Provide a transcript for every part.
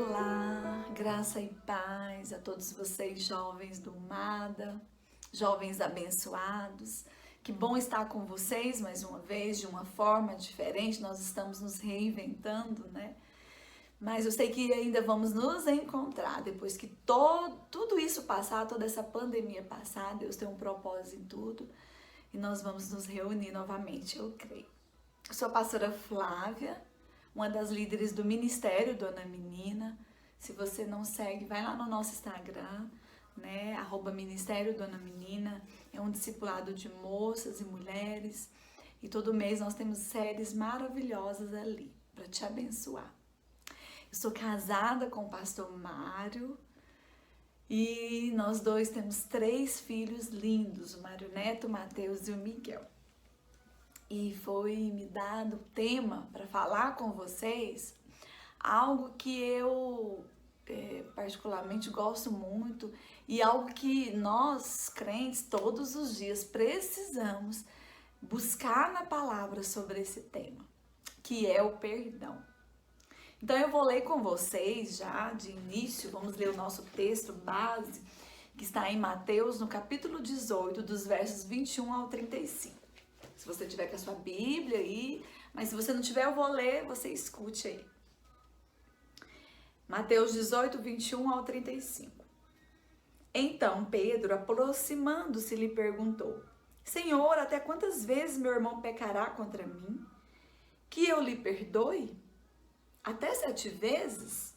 Olá, graça e paz a todos vocês, jovens do MADA, jovens abençoados. Que bom estar com vocês mais uma vez, de uma forma diferente. Nós estamos nos reinventando, né? Mas eu sei que ainda vamos nos encontrar depois que tudo isso passar, toda essa pandemia passar. Deus tem um propósito em tudo e nós vamos nos reunir novamente, eu creio. Eu sou a pastora Flávia, uma das líderes do Ministério Dona Menina. Se você não segue, vai lá no nosso Instagram, né? @Ministério Dona Menina. É um discipulado de moças e mulheres. E todo mês nós temos séries maravilhosas ali para te abençoar. Eu sou casada com o pastor Mário e nós dois temos 3 filhos lindos, o Mário Neto, o Mateus e o Miguel. E foi me dado o tema para falar com vocês, algo que eu particularmente gosto muito e algo que nós, crentes, todos os dias precisamos buscar na palavra sobre esse tema, que é o perdão. Então eu vou ler com vocês já de início, vamos ler o nosso texto base, que está em Mateus, no capítulo 18, dos versos 21 ao 35. Se você tiver com a sua Bíblia aí, mas se você não tiver, eu vou ler, você escute aí. Mateus 18, 21 ao 35. Então Pedro, aproximando-se, lhe perguntou: Senhor, até quantas vezes meu irmão pecará contra mim, que eu lhe perdoe? Até 7 vezes?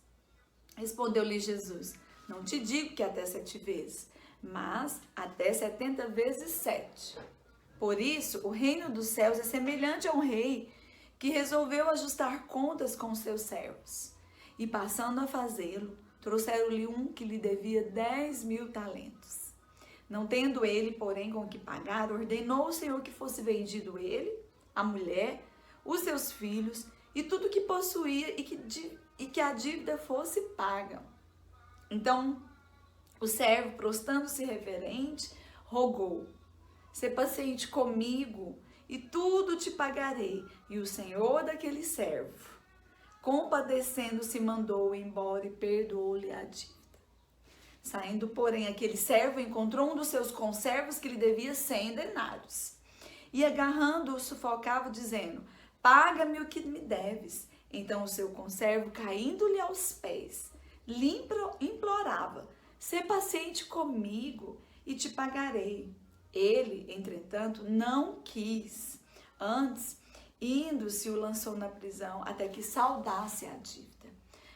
Respondeu-lhe Jesus: Não te digo que até 7 vezes, mas até 70 vezes 7. Por isso, o reino dos céus é semelhante a um rei que resolveu ajustar contas com seus servos. E passando a fazê-lo, trouxeram-lhe um que lhe devia 10.000 talentos. Não tendo ele, porém, com que pagar, ordenou o Senhor que fosse vendido ele, a mulher, os seus filhos e tudo que possuía e que a dívida fosse paga. Então, o servo, prostrando-se reverente, rogou: Sê paciente comigo e tudo te pagarei. E o senhor daquele servo, compadecendo-se, mandou-o embora e perdoou-lhe a dívida. Saindo, porém, aquele servo encontrou um dos seus conservos que lhe devia 100 denários. E agarrando-o, sufocava, dizendo: Paga-me o que me deves. Então o seu conservo, caindo-lhe aos pés, lhe implorava: Sê paciente comigo e te pagarei. Ele, entretanto, não quis. Antes, indo-se, o lançou na prisão até que saldasse a dívida.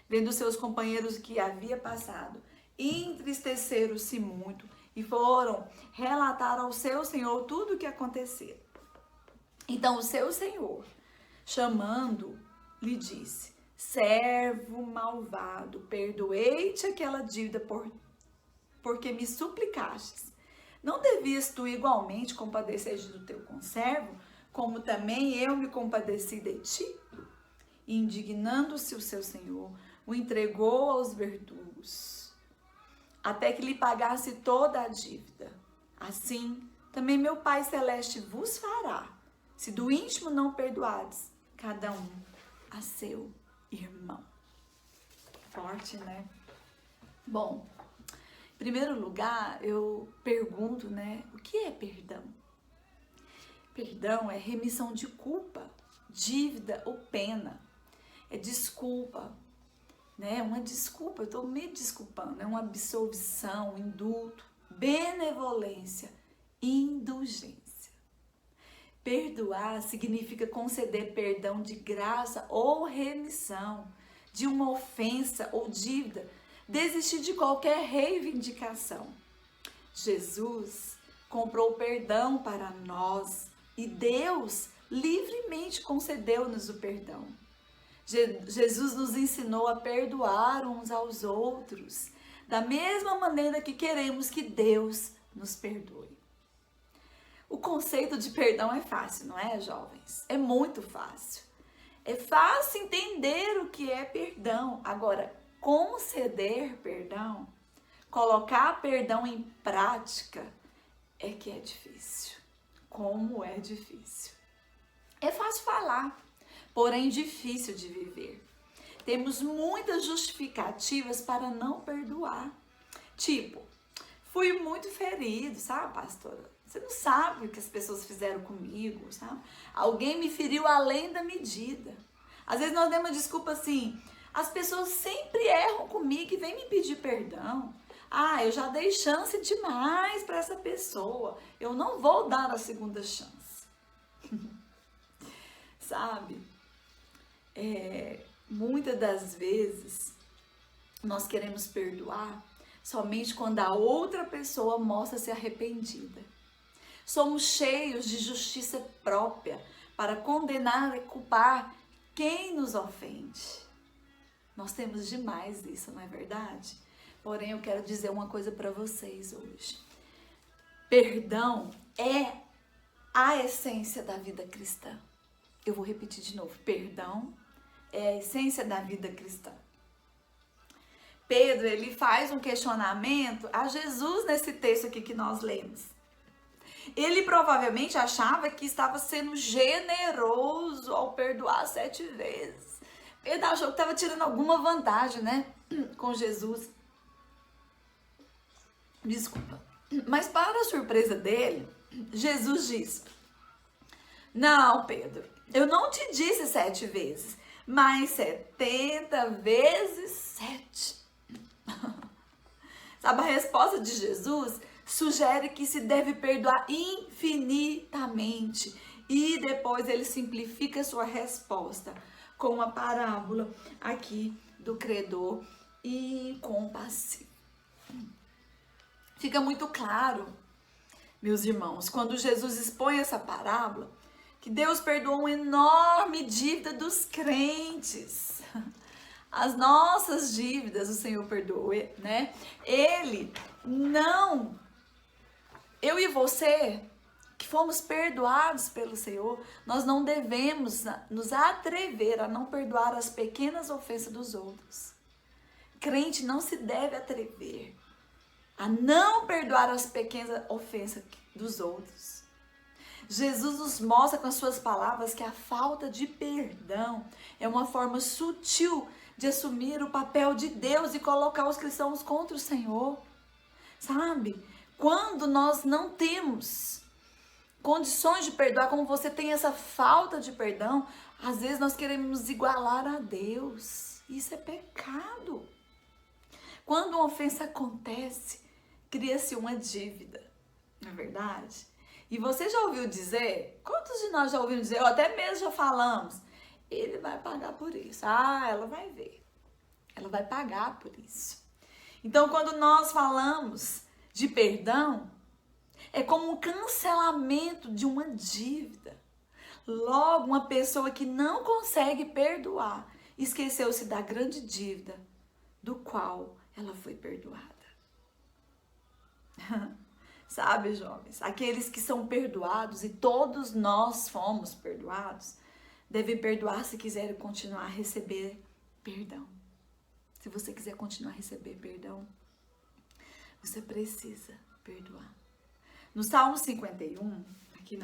Vendo seus companheiros que havia passado, entristeceram-se muito e foram relatar ao seu senhor tudo o que acontecera. Então o seu senhor, chamando, lhe disse: Servo malvado, perdoei-te aquela dívida porque me suplicastes. Não devias tu igualmente compadecer do teu conservo, como também eu me compadeci de ti? E indignando-se o seu senhor, o entregou aos verdugos, até que lhe pagasse toda a dívida. Assim, também meu Pai Celeste vos fará, se do íntimo não perdoardes cada um a seu irmão. Forte, né? Bom, em primeiro lugar, eu pergunto, né, o que é perdão? Perdão é remissão de culpa, dívida ou pena. É desculpa, né? Uma desculpa, eu estou me desculpando. É uma absolvição, indulto, benevolência, indulgência. Perdoar significa conceder perdão de graça ou remissão de uma ofensa ou dívida, desistir de qualquer reivindicação. Jesus comprou perdão para nós e Deus livremente concedeu-nos o perdão. Jesus nos ensinou a perdoar uns aos outros, da mesma maneira que queremos que Deus nos perdoe. O conceito de perdão é fácil, não é, jovens? É muito fácil. É fácil entender o que é perdão. Agora, conceder perdão, colocar perdão em prática, é que é difícil. Como é difícil. É fácil falar, porém difícil de viver. temos muitas justificativas para não perdoar. Tipo, fui muito ferido, sabe, pastora? Você não sabe o que as pessoas fizeram comigo, sabe? Alguém me feriu além da medida. Às vezes nós demos desculpa assim, as pessoas sempre erram comigo e vêm me pedir perdão. Ah, eu já dei chance demais para essa pessoa. Eu não vou dar a segunda chance. Sabe? Muitas das vezes nós queremos perdoar somente quando a outra pessoa mostra-se arrependida. Somos cheios de justiça própria para condenar e culpar quem nos ofende. Nós temos demais isso, não é verdade? Porém, eu quero dizer uma coisa para vocês hoje. Perdão é a essência da vida cristã. Eu vou repetir de novo. Perdão é a essência da vida cristã. Pedro, ele faz um questionamento a Jesus nesse texto aqui que nós lemos. Ele provavelmente achava que estava sendo generoso ao perdoar 7 vezes. Pedro achou que estava tirando alguma vantagem, né, com Jesus. Desculpa. Mas para a surpresa dele, Jesus diz: não, Pedro, eu não te disse 7 vezes, mas 70 vezes 7. Sabe, a resposta de Jesus sugere que se deve perdoar infinitamente. E depois ele simplifica sua resposta com uma parábola aqui do credor incompassivo. Fica muito claro, meus irmãos, quando Jesus expõe essa parábola, que Deus perdoou uma enorme dívida dos crentes. As nossas dívidas o Senhor perdoou, né? Eu e você, que fomos perdoados pelo Senhor, nós não devemos nos atrever a não perdoar as pequenas ofensas dos outros. Crente não se deve atrever a não perdoar as pequenas ofensas dos outros. Jesus nos mostra com as suas palavras que a falta de perdão é uma forma sutil de assumir o papel de Deus e colocar os cristãos contra o Senhor. Sabe? Quando nós não temos condições de perdoar, como você tem essa falta de perdão, às vezes nós queremos nos igualar a Deus. Isso é pecado. Quando uma ofensa acontece, cria-se uma dívida, não é verdade? E você já ouviu dizer, quantos de nós já ouvimos dizer, ou até mesmo já falamos, ele vai pagar por isso. Ah, ela vai ver. Ela vai pagar por isso. Então, quando nós falamos de perdão, é como um cancelamento de uma dívida. Logo, uma pessoa que não consegue perdoar, esqueceu-se da grande dívida do qual ela foi perdoada. Sabe, jovens, aqueles que são perdoados, e todos nós fomos perdoados, devem perdoar se quiserem continuar a receber perdão. Se você quiser continuar a receber perdão, você precisa perdoar. No Salmo 51, aqui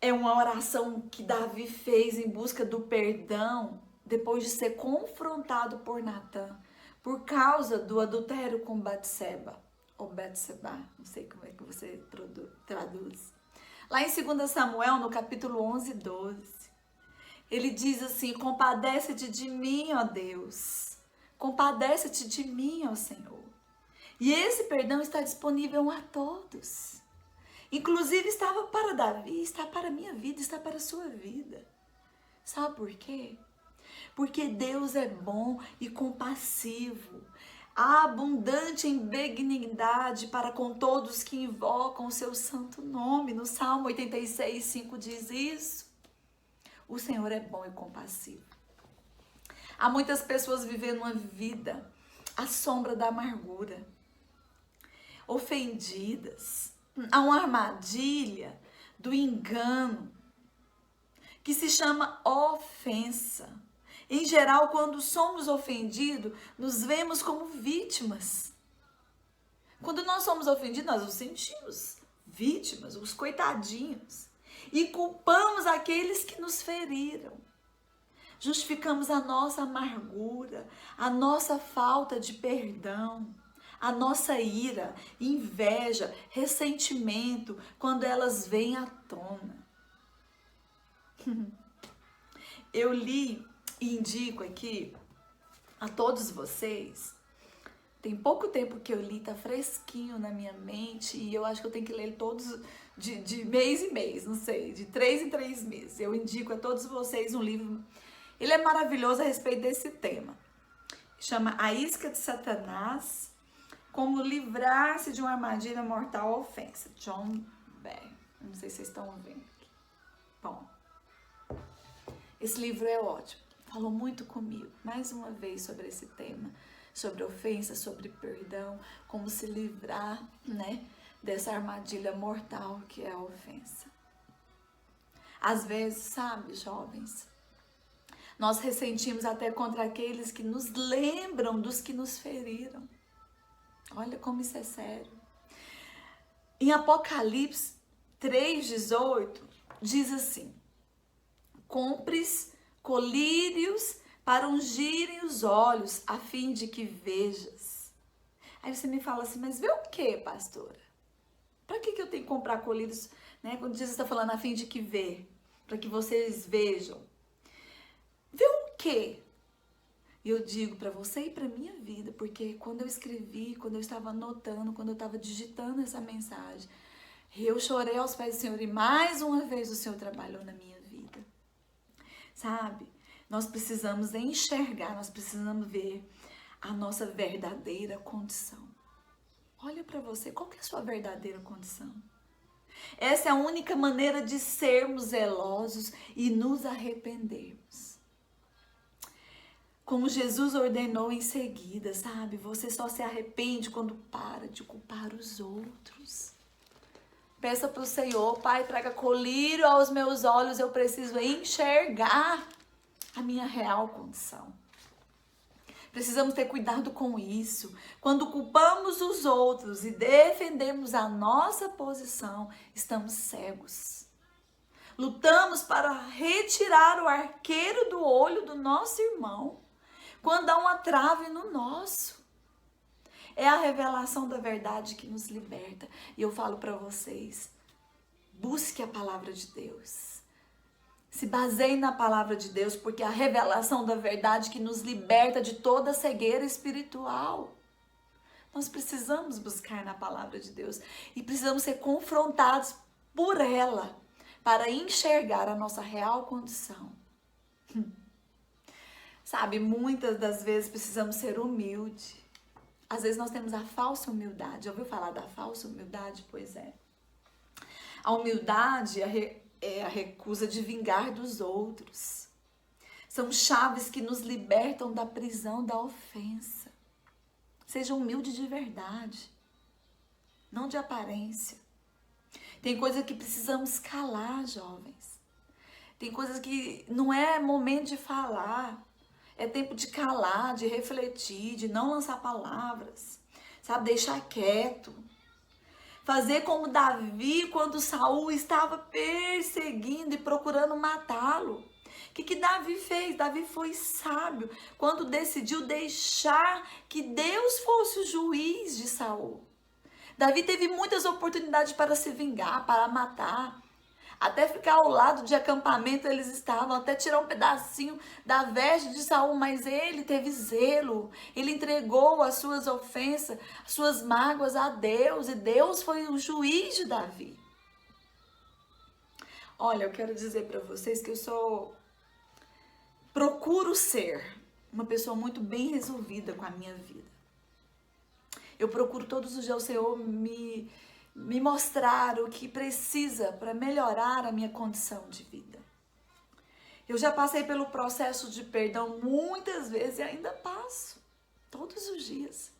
é uma oração que Davi fez em busca do perdão depois de ser confrontado por Natã por causa do adultério com Batseba, ou Betseba, não sei como é que você traduz. Lá em 2 Samuel, no capítulo 11, 12, ele diz assim: compadece-te de mim, ó Deus, compadece-te de mim, ó Senhor. E esse perdão está disponível a todos. Inclusive estava para Davi, está para a minha vida, está para a sua vida. Sabe por quê? Porque Deus é bom e compassivo, abundante em benignidade para com todos que invocam o seu santo nome. No Salmo 86, 5 diz isso. O Senhor é bom e compassivo. Há muitas pessoas vivendo uma vida à sombra da amargura, ofendidas. Há uma armadilha do engano que se chama ofensa. Em geral, quando somos ofendidos, nos vemos como vítimas. Quando nós somos ofendidos, nós nos sentimos vítimas, os coitadinhos, e culpamos aqueles que nos feriram. Justificamos a nossa amargura, a nossa falta de perdão, a nossa ira, inveja, ressentimento, quando elas vêm à tona. Eu li e indico aqui a todos vocês. Tem pouco tempo que eu li, tá fresquinho na minha mente e eu acho que eu tenho que ler ele todos de mês em mês, não sei, de 3 em 3 meses. Eu indico a todos vocês um livro, ele é maravilhoso a respeito desse tema. Chama A Isca de Satanás, Como Livrar-se de uma Armadilha Mortal ou Ofensa. John Bell. Não sei se vocês estão vendo aqui. Bom, esse livro é ótimo. Falou muito comigo, mais uma vez, sobre esse tema. Sobre ofensa, sobre perdão, como se livrar, né, dessa armadilha mortal que é a ofensa. Às vezes, sabe, jovens, nós ressentimos até contra aqueles que nos lembram dos que nos feriram. Olha como isso é sério. Em Apocalipse 3:18, diz assim: compres colírios para ungirem os olhos, a fim de que vejas. Aí você me fala assim, mas vê o que, pastora? Para que eu tenho que comprar colírios, né? Quando Jesus está falando a fim de que vê, para que vocês vejam. Vê o que? E eu digo para você e para minha vida, porque quando eu escrevi, quando eu estava anotando, quando eu estava digitando essa mensagem, eu chorei aos pés do Senhor e mais uma vez o Senhor trabalhou na minha vida. Sabe? Nós precisamos enxergar, nós precisamos ver a nossa verdadeira condição. Olha para você, qual que é a sua verdadeira condição? Essa é a única maneira de sermos zelosos e nos arrependermos. Como Jesus ordenou em seguida, sabe? Você só se arrepende quando para de culpar os outros. Peça para o Senhor, Pai, traga colírio aos meus olhos, eu preciso enxergar a minha real condição. Precisamos ter cuidado com isso. Quando culpamos os outros e defendemos a nossa posição, estamos cegos. Lutamos para retirar o arqueiro do olho do nosso irmão, quando há uma trave no nosso. É a revelação da verdade que nos liberta. E eu falo para vocês, busque a palavra de Deus. Se baseie na palavra de Deus, porque é a revelação da verdade que nos liberta de toda cegueira espiritual. Nós precisamos buscar na palavra de Deus e precisamos ser confrontados por ela para enxergar a nossa real condição. Sabe, muitas das vezes precisamos ser humildes. Às vezes nós temos a falsa humildade. Já ouviu falar da falsa humildade? Pois é. A humildade é a recusa de vingar dos outros. São chaves que nos libertam da prisão da ofensa. Seja humilde de verdade, não de aparência. Tem coisas que precisamos calar, jovens. Tem coisas que não é momento de falar. É tempo de calar, de refletir, de não lançar palavras. Sabe, deixar quieto. Fazer como Davi, quando Saul estava perseguindo e procurando matá-lo. O que Davi fez? Davi foi sábio quando decidiu deixar que Deus fosse o juiz de Saul. Davi teve muitas oportunidades para se vingar, para matar. Até ficar ao lado de acampamento eles estavam, até tirar um pedacinho da veste de Saul, mas ele teve zelo, ele entregou as suas ofensas, as suas mágoas a Deus, e Deus foi o juiz de Davi. Olha, eu quero dizer para vocês que procuro ser uma pessoa muito bem resolvida com a minha vida. Eu procuro todos os dias o Senhor me mostrar o que precisa para melhorar a minha condição de vida. Eu já passei pelo processo de perdão muitas vezes e ainda passo, todos os dias.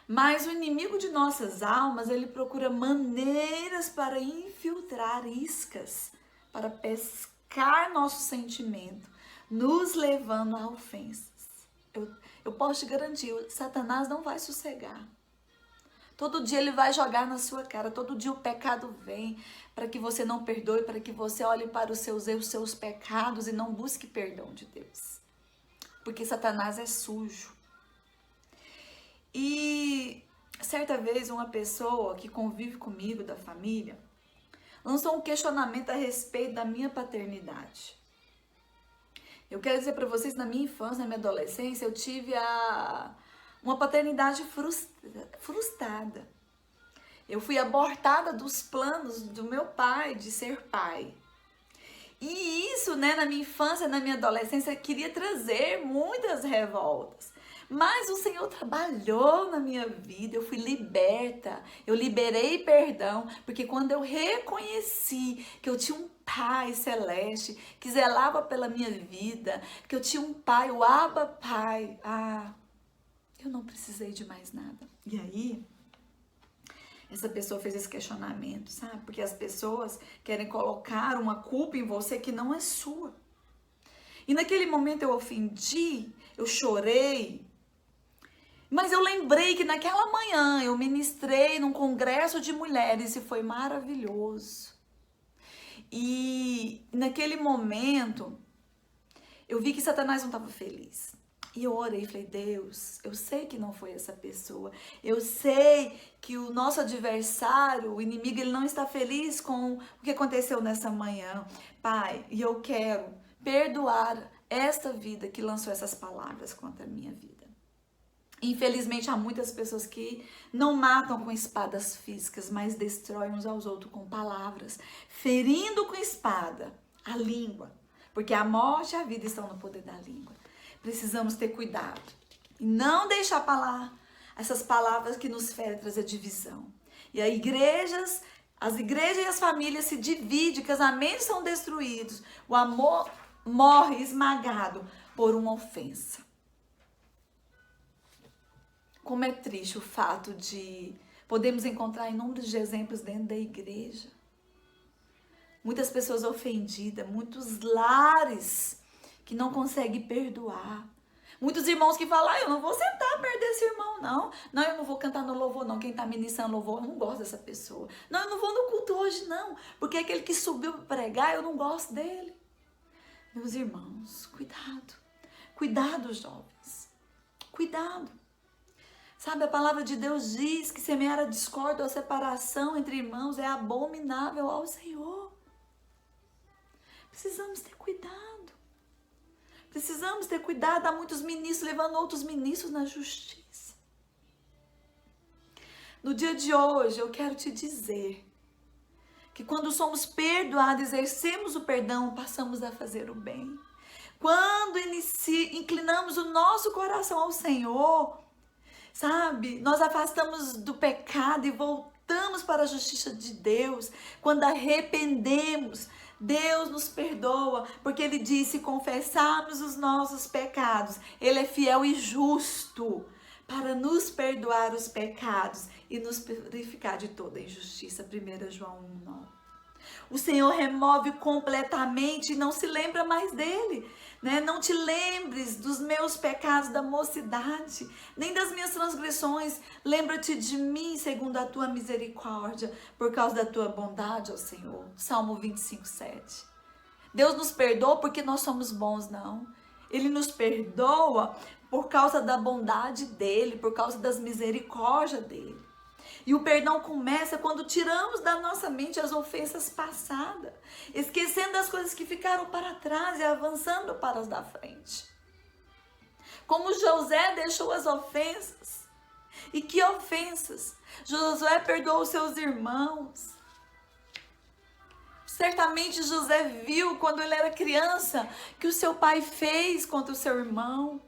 Mas o inimigo de nossas almas, ele procura maneiras para infiltrar iscas, para pescar nosso sentimento, nos levando a ofensas. Eu posso te garantir, Satanás não vai sossegar. Todo dia ele vai jogar na sua cara, todo dia o pecado vem para que você não perdoe, para que você olhe para os seus erros, seus pecados e não busque perdão de Deus. Porque Satanás é sujo. E certa vez uma pessoa que convive comigo, da família, lançou um questionamento a respeito da minha paternidade. Eu quero dizer para vocês, na minha infância, na minha adolescência, eu tive uma paternidade frustrada. Eu fui abortada dos planos do meu pai de ser pai. E isso, na minha infância, na minha adolescência, queria trazer muitas revoltas. Mas o Senhor trabalhou na minha vida, eu fui liberta, eu liberei perdão, porque quando eu reconheci que eu tinha um Pai celeste que zelava pela minha vida, que eu tinha um Pai, o Abba Pai, eu não precisei de mais nada. E aí, essa pessoa fez esse questionamento, sabe? Porque as pessoas querem colocar uma culpa em você que não é sua. E naquele momento eu ofendi, eu chorei, mas eu lembrei que naquela manhã eu ministrei num congresso de mulheres e foi maravilhoso. E naquele momento eu vi que Satanás não estava feliz. E eu orei e falei, Deus, eu sei que não foi essa pessoa. Eu sei que o nosso adversário, o inimigo, ele não está feliz com o que aconteceu nessa manhã. Pai, e eu quero perdoar esta vida que lançou essas palavras contra a minha vida. Infelizmente, há muitas pessoas que não matam com espadas físicas, mas destroem uns aos outros com palavras, ferindo com espada a língua, porque a morte e a vida estão no poder da língua. Precisamos ter cuidado e não deixar para lá essas palavras que nos ferem trazer divisão. E as igrejas e as famílias se dividem, casamentos são destruídos, o amor morre esmagado por uma ofensa. Como é triste o fato de podemos encontrar inúmeros exemplos dentro da igreja. Muitas pessoas ofendidas, muitos lares que não conseguem perdoar. Muitos irmãos que falam, eu não vou sentar perto desse irmão, não. Não, eu não vou cantar no louvor, não. Quem está ministrando louvor, eu não gosto dessa pessoa. Não, eu não vou no culto hoje, não. Porque aquele que subiu para pregar, eu não gosto dele. Meus irmãos, cuidado. Cuidado, jovens. Cuidado. Sabe, a palavra de Deus diz que semear a discórdia ou a separação entre irmãos é abominável ao Senhor. Precisamos ter cuidado. Precisamos ter cuidado. Há muitos ministros levando outros ministros na justiça. No dia de hoje, eu quero te dizer que quando somos perdoados, exercemos o perdão, passamos a fazer o bem. Quando inclinamos o nosso coração ao Senhor, sabe, nós afastamos do pecado e voltamos para a justiça de Deus. Quando arrependemos, Deus nos perdoa, porque Ele disse, se confessarmos os nossos pecados, Ele é fiel e justo para nos perdoar os pecados e nos purificar de toda injustiça. 1 João 1,9. O Senhor remove completamente e não se lembra mais dele. Não te lembres dos meus pecados da mocidade, nem das minhas transgressões. Lembra-te de mim segundo a tua misericórdia, por causa da tua bondade, ó Senhor. Salmo 25:7. Deus nos perdoa porque nós somos bons, não. Ele nos perdoa por causa da bondade dele, por causa das misericórdias dele. E o perdão começa quando tiramos da nossa mente as ofensas passadas, esquecendo das coisas que ficaram para trás e avançando para as da frente. Como José deixou as ofensas. E que ofensas? Josué perdoou os seus irmãos. Certamente José viu quando ele era criança que o seu pai fez contra o seu irmão.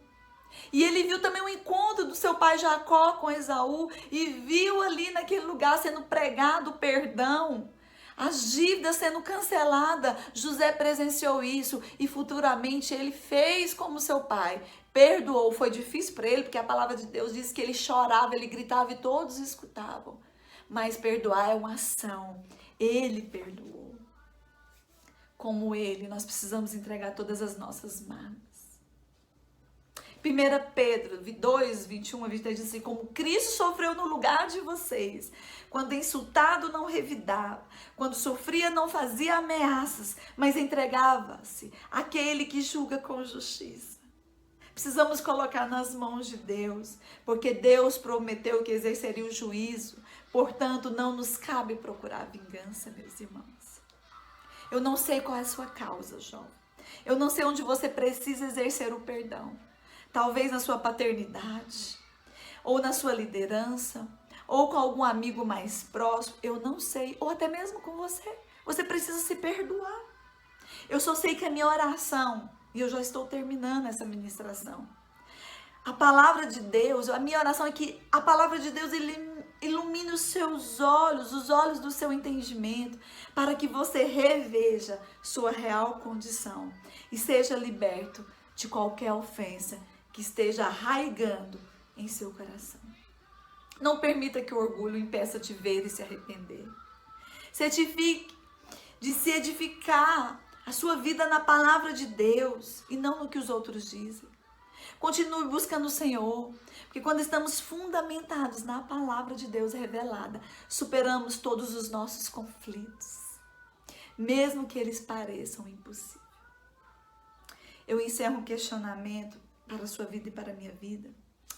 E ele viu também o encontro do seu pai Jacó com Esaú e viu ali naquele lugar sendo pregado o perdão, as dívidas sendo canceladas. José presenciou isso e futuramente ele fez como seu pai, perdoou. Foi difícil para ele porque a palavra de Deus diz que ele chorava, ele gritava e todos escutavam. Mas perdoar é uma ação. Ele perdoou. Como ele, nós precisamos entregar todas as nossas mágoas. 1 Pedro 2, 21 a 23 diz assim: como Cristo sofreu no lugar de vocês, quando insultado não revidava, quando sofria não fazia ameaças, mas entregava-se àquele que julga com justiça. Precisamos colocar nas mãos de Deus, porque Deus prometeu que exerceria o juízo, portanto não nos cabe procurar vingança, meus irmãos. Eu não sei qual é a sua causa, jovem. Eu não sei onde você precisa exercer o perdão. Talvez na sua paternidade, ou na sua liderança, ou com algum amigo mais próximo, eu não sei, ou até mesmo com você. Você precisa se perdoar. Eu só sei que a minha oração, e eu já estou terminando essa ministração, a palavra de Deus, a minha oração é que a palavra de Deus ilumine os seus olhos, os olhos do seu entendimento, para que você reveja sua real condição e seja liberto de qualquer ofensa que esteja arraigando em seu coração. Não permita que o orgulho impeça de ver e se arrepender. Certifique de se edificar a sua vida na palavra de Deus e não no que os outros dizem. Continue buscando o Senhor, porque quando estamos fundamentados na palavra de Deus revelada, superamos todos os nossos conflitos, mesmo que eles pareçam impossíveis. Eu encerro um questionamento para a sua vida e para a minha vida,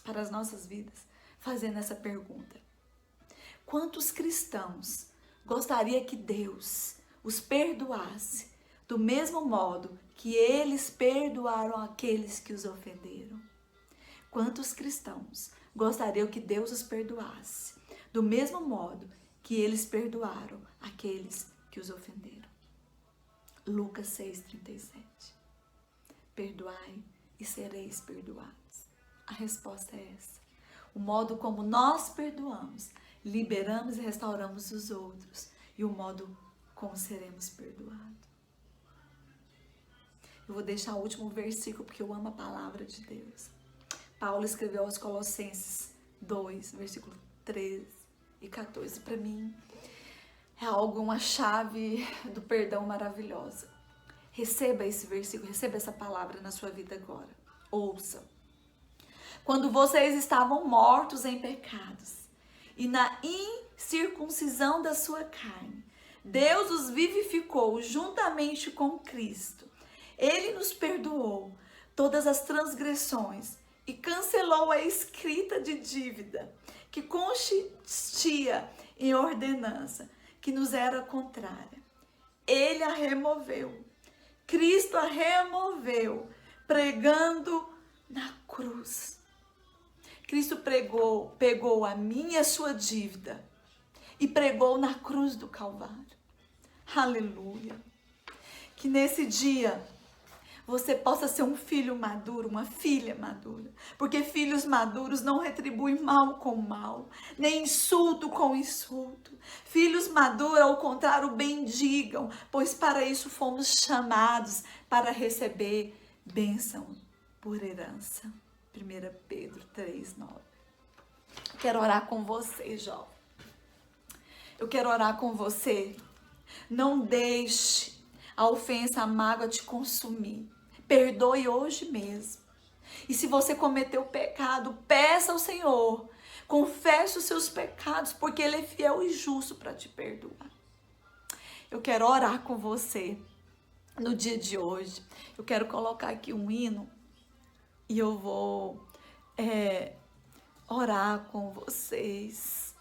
para as nossas vidas, fazendo essa pergunta: quantos cristãos gostaria que Deus os perdoasse do mesmo modo que eles perdoaram aqueles que os ofenderam? Quantos cristãos gostariam que Deus os perdoasse do mesmo modo que eles perdoaram aqueles que os ofenderam? Lucas 6,37. Perdoai e sereis perdoados. A resposta é essa. O modo como nós perdoamos, liberamos e restauramos os outros, e o modo como seremos perdoados. Eu vou deixar o último versículo porque eu amo a palavra de Deus. Paulo escreveu aos Colossenses 2, versículo 13 e 14. Para mim é algo, uma chave do perdão maravilhosa. Receba esse versículo, receba essa palavra na sua vida agora. Ouça. Quando vocês estavam mortos em pecados e na incircuncisão da sua carne, Deus os vivificou juntamente com Cristo. Ele nos perdoou todas as transgressões e cancelou a escrita de dívida que consistia em ordenança, que nos era contrária. Ele a removeu. Cristo a removeu, pregando na cruz. Cristo pegou a minha e a sua dívida e pregou na cruz do Calvário. Aleluia. Que nesse dia você possa ser um filho maduro, uma filha madura. Porque filhos maduros não retribuem mal com mal, nem insulto com insulto. Filhos maduros, ao contrário, bendigam, pois para isso fomos chamados, para receber bênção por herança. 1 Pedro 3,9. Quero orar com você, jovem. Eu quero orar com você. Não deixe a ofensa, a mágoa te consumir. Perdoe hoje mesmo. E se você cometeu pecado, peça ao Senhor. Confesse os seus pecados, porque Ele é fiel e justo para te perdoar. Eu quero orar com você no dia de hoje. Eu quero colocar aqui um hino e eu vou orar com vocês.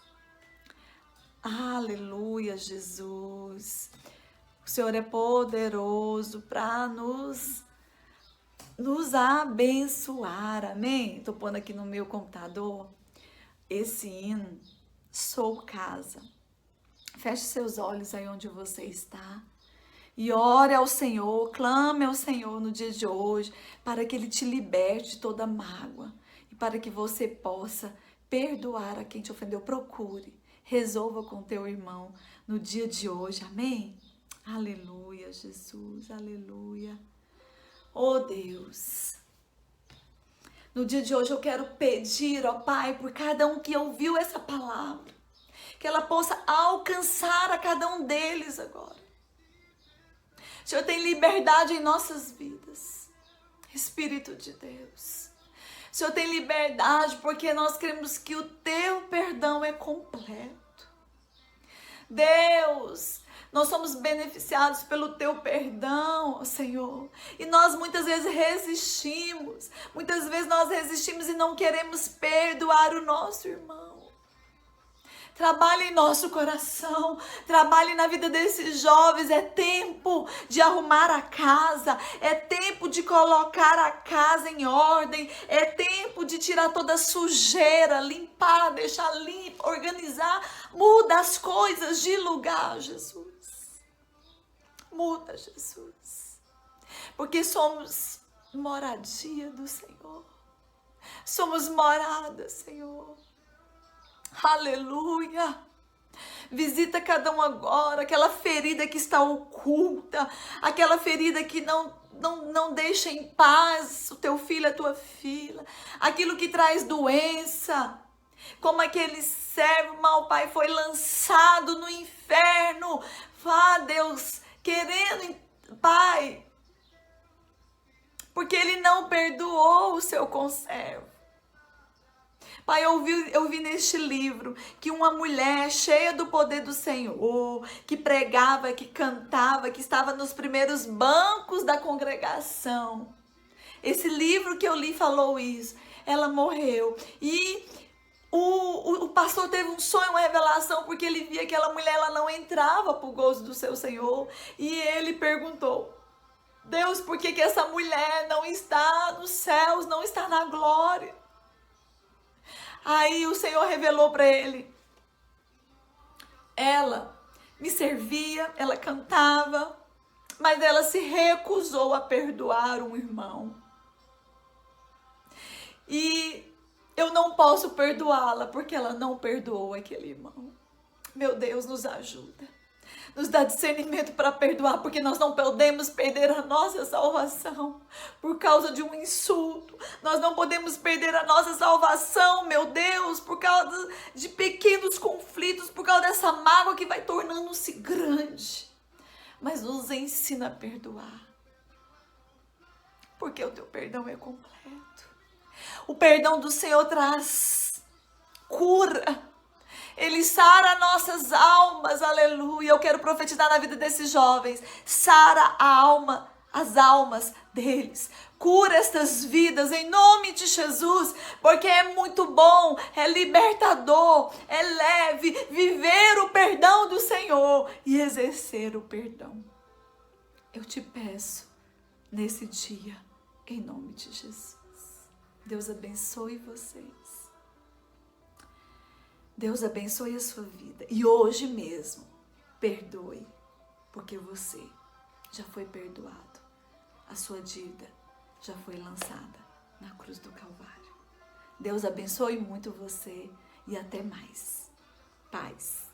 Aleluia, Jesus. O Senhor é poderoso para nos abençoar, amém? Estou pondo aqui no meu computador esse hino, Sou Casa. Feche seus olhos aí onde você está e ore ao Senhor, clame ao Senhor no dia de hoje, para que Ele te liberte de toda mágoa e para que você possa perdoar a quem te ofendeu. Procure, resolva com teu irmão no dia de hoje, amém? Aleluia, Jesus, aleluia. Oh Deus, no dia de hoje eu quero pedir, ó Pai, por cada um que ouviu essa palavra, que ela possa alcançar a cada um deles agora. O Senhor tem liberdade em nossas vidas, Espírito de Deus. O Senhor tem liberdade, porque nós cremos que o teu perdão é completo. Deus, nós somos beneficiados pelo teu perdão, Senhor. E nós muitas vezes resistimos. Muitas vezes nós resistimos e não queremos perdoar o nosso irmão. Trabalhe em nosso coração, trabalhe na vida desses jovens. É tempo de arrumar a casa, é tempo de colocar a casa em ordem, é tempo de tirar toda a sujeira, limpar, deixar limpo, organizar. Muda as coisas de lugar, Jesus. Muda, Jesus. Porque somos moradia do Senhor. Somos morada, Senhor. Aleluia! Visita cada um agora, aquela ferida que está oculta, aquela ferida que não deixa em paz o teu filho, a tua filha, aquilo que traz doença, como aquele servo mau, Pai, foi lançado no inferno, Deus, querendo, Pai, porque ele não perdoou o seu conservo. Pai, eu vi neste livro que uma mulher cheia do poder do Senhor, que pregava, que cantava, que estava nos primeiros bancos da congregação. Esse livro que eu li falou isso. Ela morreu. E o pastor teve um sonho, uma revelação, porque ele via que aquela mulher ela não entrava para o gozo do seu Senhor. E ele perguntou: Deus, por que essa mulher não está nos céus, não está na glória? Aí o Senhor revelou para ele: ela me servia, ela cantava, mas ela se recusou a perdoar um irmão. E eu não posso perdoá-la porque ela não perdoou aquele irmão. Meu Deus, nos ajuda. Nos dá discernimento para perdoar, porque nós não podemos perder a nossa salvação por causa de um insulto. Nós não podemos perder a nossa salvação, meu Deus, por causa de pequenos conflitos, por causa dessa mágoa que vai tornando-se grande. Mas nos ensina a perdoar, porque o teu perdão é completo. O perdão do Senhor traz cura. Ele sara nossas almas, aleluia. Eu quero profetizar na vida desses jovens. Sara a alma, as almas deles. Cura estas vidas em nome de Jesus, porque é muito bom, é libertador, é leve viver o perdão do Senhor e exercer o perdão. Eu te peço nesse dia, em nome de Jesus. Deus abençoe vocês. Deus abençoe a sua vida. E hoje mesmo, perdoe, porque você já foi perdoado. A sua dívida já foi lançada na cruz do Calvário. Deus abençoe muito você e até mais. Paz.